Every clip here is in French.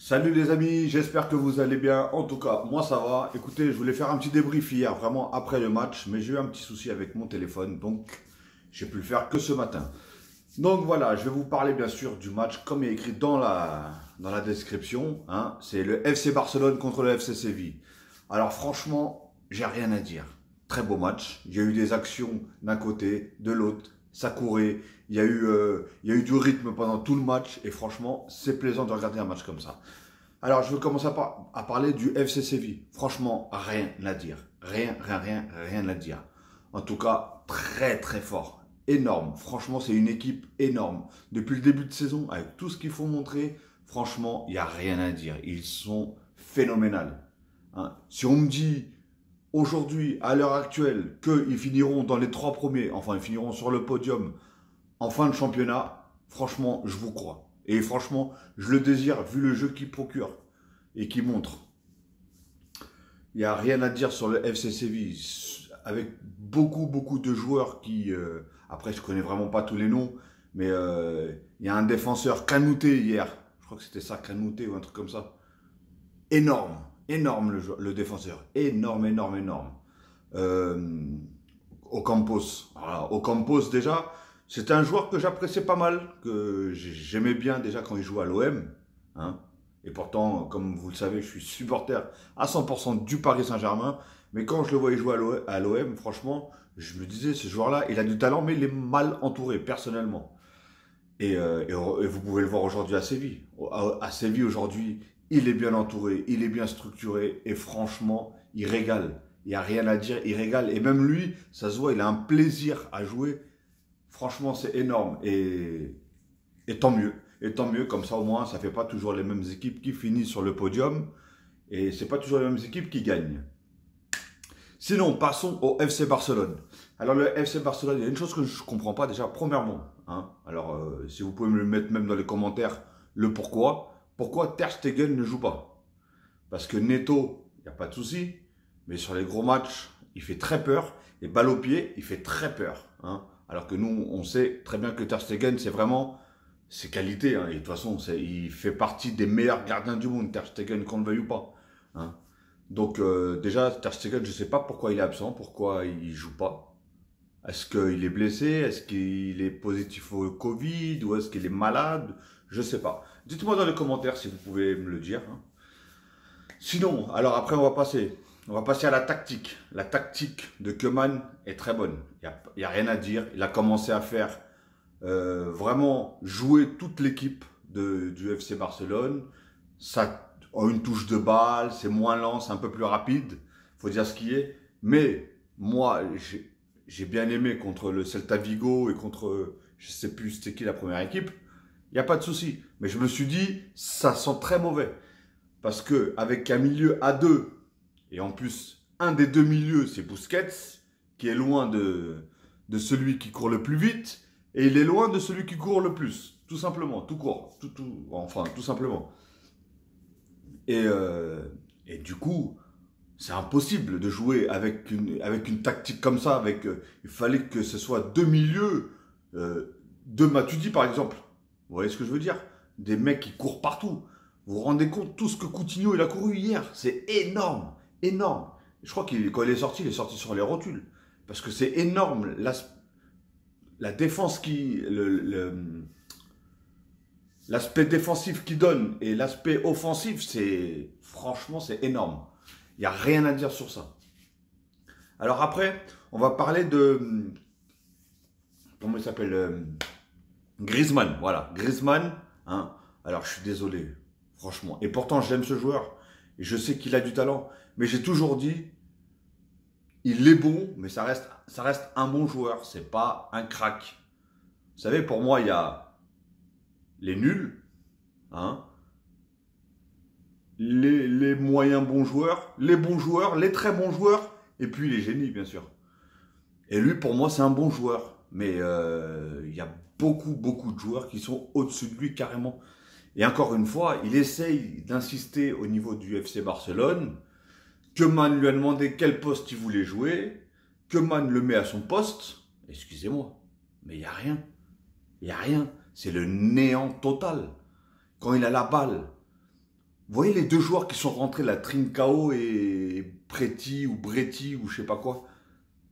Salut les amis, j'espère que vous allez bien. En tout cas, moi ça va. Écoutez, je voulais faire un petit débrief hier, vraiment après le match, mais j'ai eu un petit souci avec mon téléphone, donc j'ai pu le faire que ce matin. Donc voilà, je vais vous parler bien sûr du match comme il est écrit dans la description, hein. C'est le FC Barcelone contre le FC Séville. Alors franchement, j'ai rien à dire. Très beau match. Il y a eu des actions d'un côté, de l'autre. Ça courait. Il y a eu du rythme pendant tout le match. Et franchement, c'est plaisant de regarder un match comme ça. Alors, je vais commencer à parler du FC Séville. Franchement, rien à dire. Rien à dire. En tout cas, très très fort. Énorme. Franchement, c'est une équipe énorme. Depuis le début de saison, avec tout ce qu'il faut montrer, franchement, il n'y a rien à dire. Ils sont phénoménaux, hein. Si on me dit aujourd'hui, à l'heure actuelle, qu'ils finiront dans les trois premiers, enfin ils finiront sur le podium en fin de championnat, franchement, je vous crois. Et franchement, je le désire vu le jeu qu'il procure et qu'il montre. Il n'y a rien à dire sur le FC Séville, avec beaucoup de joueurs qui... après, je connais vraiment pas tous les noms, mais il y a un défenseur Kanouté hier. Je crois que c'était ça, Kanouté ou un truc comme ça. Énorme, énorme le défenseur. Énorme. Euh, Ocampos. Voilà, Ocampos déjà, c'était un joueur que j'appréciais pas mal, que j'aimais bien déjà quand il jouait à l'OM, hein. Et pourtant, comme vous le savez, je suis supporter à 100% du Paris Saint-Germain. Mais quand je le voyais jouer à l'OM, franchement, je me disais, ce joueur-là, il a du talent, mais il est mal entouré, personnellement. Et vous pouvez le voir aujourd'hui à Séville. À Séville aujourd'hui, il est bien entouré, il est bien structuré et franchement, il régale. Il n'y a rien à dire, il régale. Et même lui, ça se voit, il a un plaisir à jouer. Franchement, c'est énorme. Et tant mieux. Et tant mieux, comme ça au moins, ça ne fait pas toujours les mêmes équipes qui finissent sur le podium. Et c'est pas toujours les mêmes équipes qui gagnent. Sinon, passons au FC Barcelone. Alors le FC Barcelone, il y a une chose que je ne comprends pas déjà, premièrement, hein. Alors, si vous pouvez me le mettre même dans les commentaires, le pourquoi. Pourquoi Ter Stegen ne joue pas? Parce que Neto, il n'y a pas de souci. Mais sur les gros matchs, il fait très peur. Et balle au pied, il fait très peur, hein. Alors que nous, on sait très bien que Ter Stegen, c'est vraiment ses qualités, hein. Et de toute façon, il fait partie des meilleurs gardiens du monde, Ter Stegen, qu'on le veuille ou pas, hein. Donc déjà, Ter Stegen, je ne sais pas pourquoi il est absent, pourquoi il ne joue pas. Est-ce qu'il est blessé? Est-ce qu'il est positif au Covid? Ou est-ce qu'il est malade? Je ne sais pas. Dites-moi dans les commentaires si vous pouvez me le dire, hein. Sinon, alors après, on va passer à la tactique. La tactique de Koeman est très bonne. Il y a rien à dire. Il a commencé à faire vraiment jouer toute l'équipe du FC Barcelone. Ça a une touche de balle, c'est moins lent, c'est un peu plus rapide. Faut dire ce qui est. Mais moi, j'ai bien aimé contre le Celta Vigo et contre, je sais plus c'était qui la première équipe. Il n'y a pas de souci. Mais je me suis dit, ça sent très mauvais. Parce que avec un milieu à deux, et en plus, un des deux milieux, c'est Busquets, qui est loin de celui qui court le plus vite, et il est loin de celui qui court le plus. Tout simplement, tout court. Enfin, tout simplement. Et du coup, c'est impossible de jouer avec une tactique comme ça. Il fallait que ce soit deux milieux, deux Matuidi par exemple. Vous voyez ce que je veux dire? Des mecs qui courent partout. Vous vous rendez compte tout ce que Coutinho il a couru hier? C'est énorme, énorme. Je crois qu'il quand il est sorti sur les rotules. Parce que c'est énorme. La défense l'aspect défensif qu'il donne et l'aspect offensif, franchement, c'est énorme. Il n'y a rien à dire sur ça. Alors après, on va parler de, comment il s'appelle, Griezmann. Voilà, Griezmann, hein. Alors, je suis désolé, franchement. Et pourtant, j'aime ce joueur. Et je sais qu'il a du talent. Mais j'ai toujours dit, il est bon, mais ça reste un bon joueur. C'est pas un crack. Vous savez, pour moi, il y a les nuls, hein, les moyens bons joueurs, les bons joueurs, les très bons joueurs, et puis les génies, bien sûr. Et lui, pour moi, c'est un bon joueur. Mais il y a beaucoup de joueurs qui sont au-dessus de lui carrément. Et encore une fois, il essaye d'insister au niveau du FC Barcelone. Koeman lui a demandé quel poste il voulait jouer. Koeman le met à son poste. Excusez-moi, mais il n'y a rien. Il n'y a rien. C'est le néant total. Quand il a la balle, Vous voyez les deux joueurs qui sont rentrés, là, Trincao et Preti ou Bretti ou je sais pas quoi.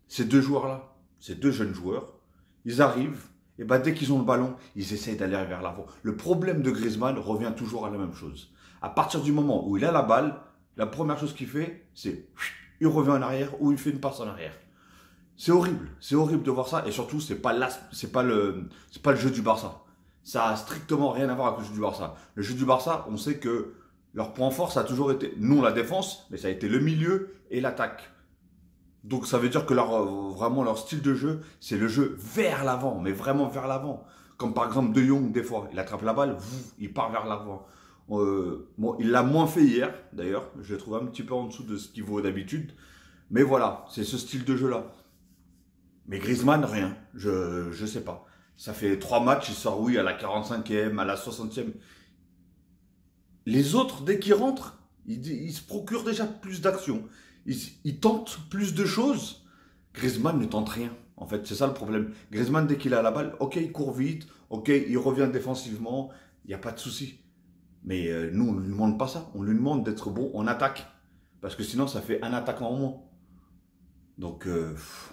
Ces deux joueurs-là, ces deux jeunes joueurs, ils arrivent, et ben dès qu'ils ont le ballon, ils essayent d'aller vers l'avant. Le problème de Griezmann revient toujours à la même chose. À partir du moment où il a la balle, la première chose qu'il fait, c'est il revient en arrière ou il fait une passe en arrière. C'est horrible de voir ça, et surtout c'est pas le jeu du Barça. Ça a strictement rien à voir avec le jeu du Barça. Le jeu du Barça, on sait que leur point fort, ça a toujours été non la défense, mais ça a été le milieu et l'attaque. Donc ça veut dire que vraiment leur style de jeu, c'est le jeu vers l'avant, mais vraiment vers l'avant. Comme par exemple De Jong, des fois, il attrape la balle, il part vers l'avant. Bon, il l'a moins fait hier, d'ailleurs. Je l'ai trouvé un petit peu en dessous de ce qu'il vaut d'habitude. Mais voilà, c'est ce style de jeu-là. Mais Griezmann, rien. Je sais pas. Ça fait 3 matchs, il sort, oui, à la 45e, à la 60e. Les autres, dès qu'ils rentrent, ils se procurent déjà plus d'actions. Ils tentent plus de choses. Griezmann ne tente rien. En fait, c'est ça le problème. Griezmann, dès qu'il a la balle, ok, il court vite, ok, il revient défensivement, il n'y a pas de souci. Mais nous, on ne lui demande pas ça. On lui demande d'être bon en attaque. Parce que sinon, ça fait un attaquant en moins. Donc,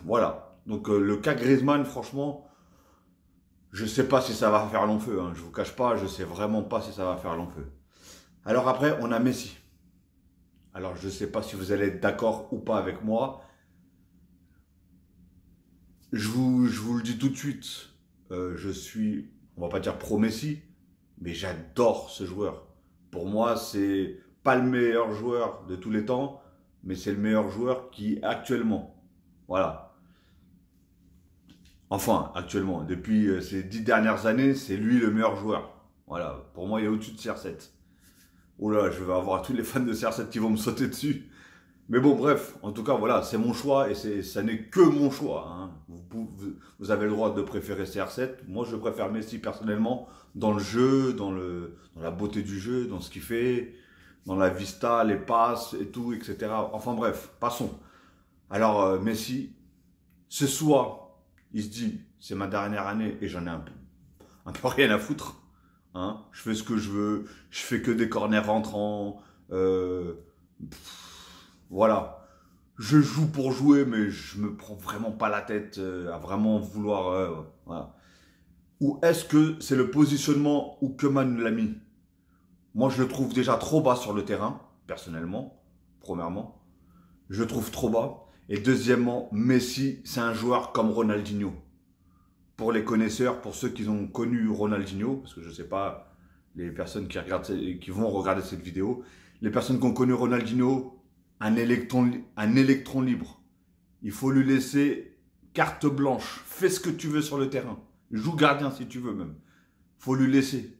voilà. Donc, le cas Griezmann, franchement, je ne sais pas si ça va faire long feu. Hein. Je ne vous cache pas, je ne sais vraiment pas si ça va faire long feu. Alors après, on a Messi. Alors, je ne sais pas si vous allez être d'accord ou pas avec moi. Je vous le dis tout de suite. Je suis, on va pas dire pro-Messi, mais j'adore ce joueur. Pour moi, c'est pas le meilleur joueur de tous les temps, mais c'est le meilleur joueur qui actuellement. Voilà. Enfin, actuellement, depuis ces 10 dernières années, c'est lui le meilleur joueur. Voilà. Pour moi, il est au-dessus de CR7. Oh là, je vais avoir tous les fans de CR7 qui vont me sauter dessus. Mais bon, bref, en tout cas, voilà, c'est mon choix et ça n'est que mon choix. Hein. Vous avez le droit de préférer CR7. Moi, je préfère Messi personnellement dans le jeu, dans la beauté du jeu, dans ce qu'il fait, dans la vista, les passes et tout, etc. Enfin bref, passons. Alors, Messi, ce soir, il se dit, c'est ma dernière année et j'en ai un peu rien à foutre. Hein. Je fais ce que je veux, je fais que des corners rentrants. Voilà. Je joue pour jouer, mais je me prends vraiment pas la tête à vraiment vouloir. Voilà. Ou est-ce que c'est le positionnement où Koeman l'a mis? Moi, je le trouve déjà trop bas sur le terrain, personnellement, premièrement. Je le trouve trop bas. Et deuxièmement, Messi, c'est un joueur comme Ronaldinho. Pour les connaisseurs, pour ceux qui ont connu Ronaldinho, parce que je ne sais pas, les personnes qui vont regarder cette vidéo, les personnes qui ont connu Ronaldinho, un électron libre. Il faut lui laisser carte blanche. Fais ce que tu veux sur le terrain. Joue gardien si tu veux même. Faut lui laisser.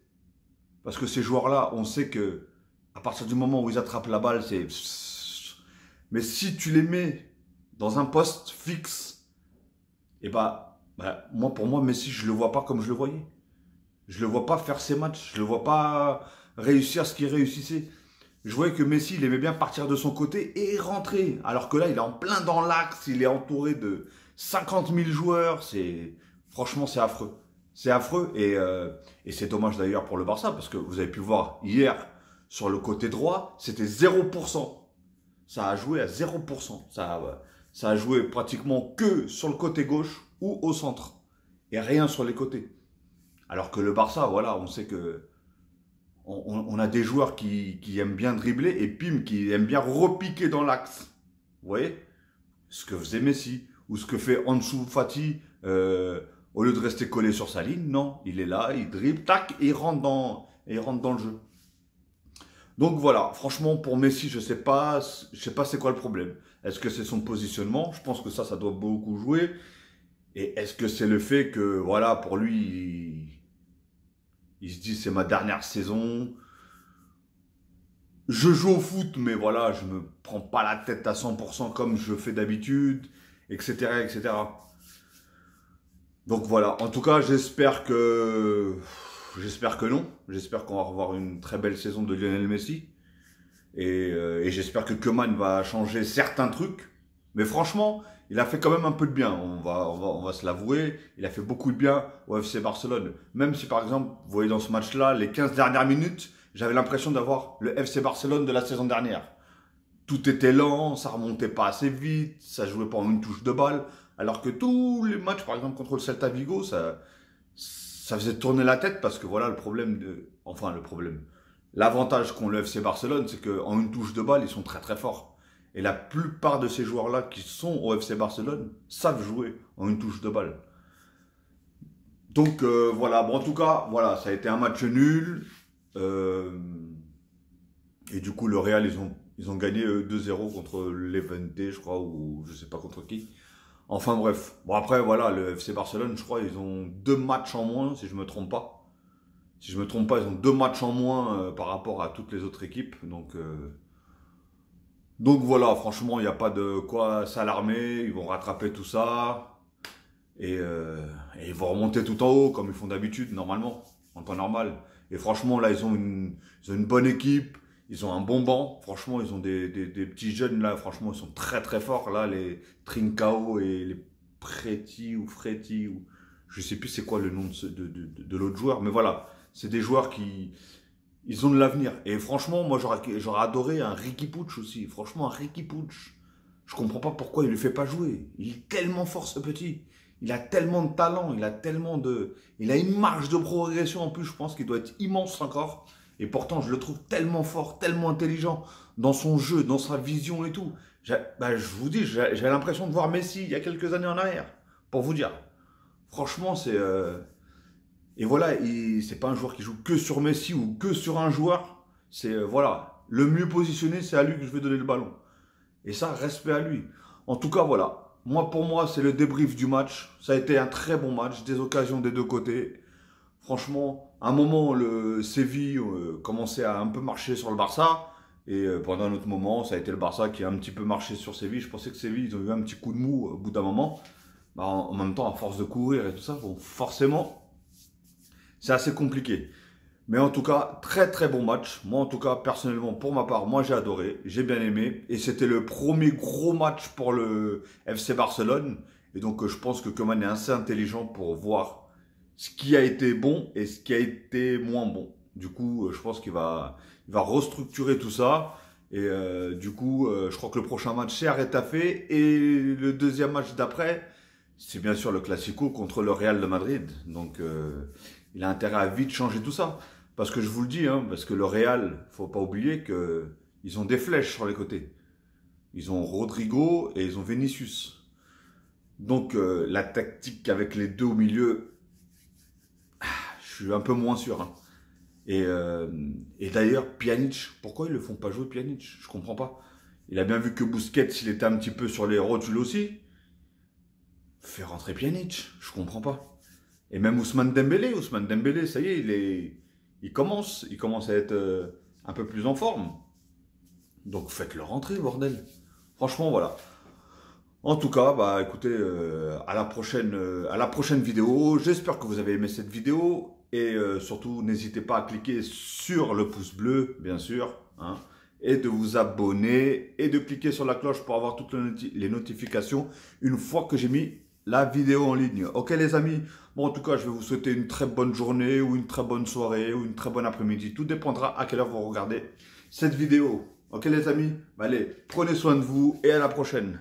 Parce que ces joueurs-là, on sait que à partir du moment où ils attrapent la balle, c'est... Mais si tu les mets dans un poste fixe, et moi, pour moi, Messi, je le vois pas comme je le voyais. Je le vois pas faire ses matchs. Je le vois pas réussir ce qu'il réussissait. Je voyais que Messi, il aimait bien partir de son côté et rentrer. Alors que là, il est en plein dans l'axe. Il est entouré de 50 000 joueurs. Franchement, c'est affreux. C'est affreux et c'est dommage d'ailleurs pour le Barça parce que vous avez pu voir hier sur le côté droit, c'était 0%. Ça a joué à 0%. Ça a joué pratiquement que sur le côté gauche ou au centre. Et rien sur les côtés. Alors que le Barça, voilà, on sait que on a des joueurs qui aiment bien dribbler et pim, qui aiment bien repiquer dans l'axe. Vous voyez? Ce que faisait Messi ou ce que fait Ansu Fati au lieu de rester collé sur sa ligne. Non, il est là, il dribble, tac, et il rentre dans le jeu. Donc voilà, franchement, pour Messi, je sais pas c'est quoi le problème. Est-ce que c'est son positionnement? Je pense que ça doit beaucoup jouer. Et est-ce que c'est le fait que, voilà, pour lui, il se dit c'est ma dernière saison. Je joue au foot, mais voilà, je me prends pas la tête à 100% comme je fais d'habitude, etc., etc. Donc voilà, en tout cas, j'espère que non. J'espère qu'on va revoir une très belle saison de Lionel Messi. Et j'espère que Koeman va changer certains trucs. Mais franchement, il a fait quand même un peu de bien. On va se l'avouer. Il a fait beaucoup de bien au FC Barcelone. Même si, par exemple, vous voyez dans ce match-là, les 15 dernières minutes, J'avais l'impression d'avoir le FC Barcelone de la saison dernière. Tout était lent, ça remontait pas assez vite, ça jouait pas en une touche de balle. Alors que tous les matchs, par exemple contre le Celta Vigo, ça faisait tourner la tête parce que voilà le problème de... Enfin le problème. L'avantage qu'ont le FC Barcelone, c'est qu'en une touche de balle, ils sont très très forts. Et la plupart de ces joueurs-là qui sont au FC Barcelone savent jouer en une touche de balle. Donc voilà, bon, en tout cas, voilà, ça a été un match nul. Et du coup, le Real, ils ont gagné 2-0 contre l'Levante, je crois, ou je sais pas contre qui. Enfin bref. Bon après, voilà, le FC Barcelone, je crois, ils ont 2 matchs en moins, si je me trompe pas. Si je me trompe pas, ils ont 2 matchs en moins par rapport à toutes les autres équipes. Donc voilà, franchement, il n'y a pas de quoi s'alarmer. Ils vont rattraper tout ça. Et ils vont remonter tout en haut, comme ils font d'habitude, normalement, en temps normal. Et franchement, là, ils ont une bonne équipe. Ils ont un bon banc. Franchement, ils ont des petits jeunes, là. Franchement, ils sont très, très forts. Là, les Trincao et les Preti ou Freti. Ou... Je sais plus c'est quoi le nom de l'autre joueur. Mais voilà, c'est des joueurs qui... Ils ont de l'avenir. Et franchement, moi, j'aurais adoré un Riqui Puig aussi. Franchement, un Riqui Puig. Je comprends pas pourquoi il ne le fait pas jouer. Il est tellement fort, ce petit. Il a tellement de talent. Il a une marge de progression en plus. Je pense qu'il doit être immense encore. Et pourtant, je le trouve tellement fort, tellement intelligent dans son jeu, dans sa vision et tout. Je vous dis, j'avais l'impression de voir Messi il y a quelques années en arrière. Pour vous dire. Franchement, c'est... Et voilà, c'est pas un joueur qui joue que sur Messi ou que sur un joueur. C'est, voilà, le mieux positionné, c'est à lui que je vais donner le ballon. Et ça, respect à lui. En tout cas, voilà. Pour moi, c'est le débrief du match. Ça a été un très bon match, des occasions des deux côtés. Franchement, à un moment, le Séville commençait à un peu marcher sur le Barça. Et pendant un autre moment, ça a été le Barça qui a un petit peu marché sur Séville. Je pensais que Séville, ils ont eu un petit coup de mou au bout d'un moment. En même temps, à force de courir et tout ça, bon, forcément, c'est assez compliqué. Mais en tout cas, très très bon match. Moi en tout cas, personnellement, pour ma part, moi j'ai adoré, j'ai bien aimé. Et c'était le premier gros match pour le FC Barcelone. Et donc je pense que Koeman est assez intelligent pour voir ce qui a été bon et ce qui a été moins bon. Du coup, je pense qu'il va restructurer tout ça. Et du coup, je crois que le prochain match c'est à Retafe. Et le deuxième match d'après, c'est bien sûr le Classico contre le Real de Madrid. Donc il a intérêt à vite changer tout ça. Parce que je vous le dis, hein, parce que le Real, faut pas oublier qu'ils ont des flèches sur les côtés. Ils ont Rodrigo et ils ont Vinicius. Donc la tactique avec les deux au milieu, je suis un peu moins sûr. Hein. Et d'ailleurs, Pjanic, pourquoi ils ne le font pas jouer Pjanic? Je comprends pas. Il a bien vu que Busquets, il était un petit peu sur les rotules aussi. Fait rentrer Pjanic, je comprends pas. Et même Ousmane Dembélé, ça y est, il commence à être un peu plus en forme. Donc faites-le rentrer, bordel. Franchement, voilà. En tout cas, bah écoutez, à la prochaine vidéo. J'espère que vous avez aimé cette vidéo. Et surtout, n'hésitez pas à cliquer sur le pouce bleu, bien sûr. Hein, et de vous abonner et de cliquer sur la cloche pour avoir toutes les notifications une fois que j'ai mis la vidéo en ligne. Ok les amis? Bon, en tout cas, je vais vous souhaiter une très bonne journée ou une très bonne soirée ou une très bonne après-midi. Tout dépendra à quelle heure vous regardez cette vidéo. Ok les amis? Allez, prenez soin de vous et à la prochaine.